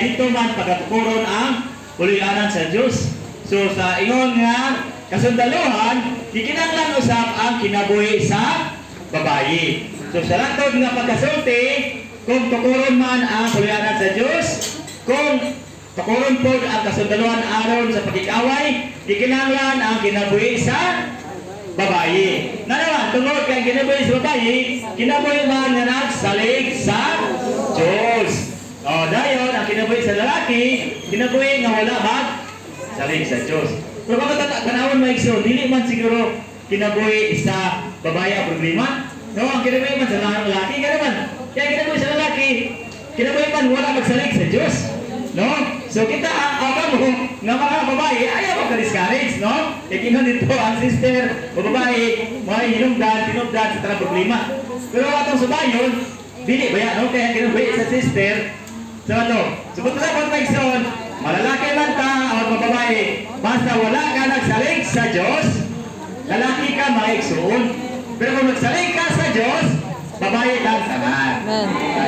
dito man pagkatukuron ang pulianan sa Diyos. So sa ingon nga kasundaluhan, gikinahanglan usab ang kinabuhi sa babayi. So sa latod nga pagkasulti, kung tukuron man ang pulianan sa Diyos, kung tukuron po ang kasundaluhan aron sa pagkikaway, gikinahanglan ang kinabuhi sa babayi. Na naman, tungod kay kinabuhi sa babayi, kinabuhi man nga nagsalig sa Diyos. O dayon, ang kinabuhi sa lalaki, kinabuhi nga wala salig sa Diyos. Pero baka tanawon maigsoon, dili man siguro kinabuhi sa babae ang problema. No, ang kinabuhi man sa lalaki, ka naman. Kaya kinabuhi sa lalaki, kinabuhi man wala magsalig sa Diyos. No? So kita ang mo nga mga babae ayaw magka-discourage, no? Ikinon dito ang sister o babae may hinungdan sa tanang problema. Pero atong subayon, dili ba yan, no? Kaya kinabuhi sa sister sa ano? Subot na sa pagkaigsoon, malalaki man ka o babae, basta wala ka nagsalig sa Diyos, lalaki ka maigsoon. Pero kung nagsalig ka sa Diyos, babae lang tanan.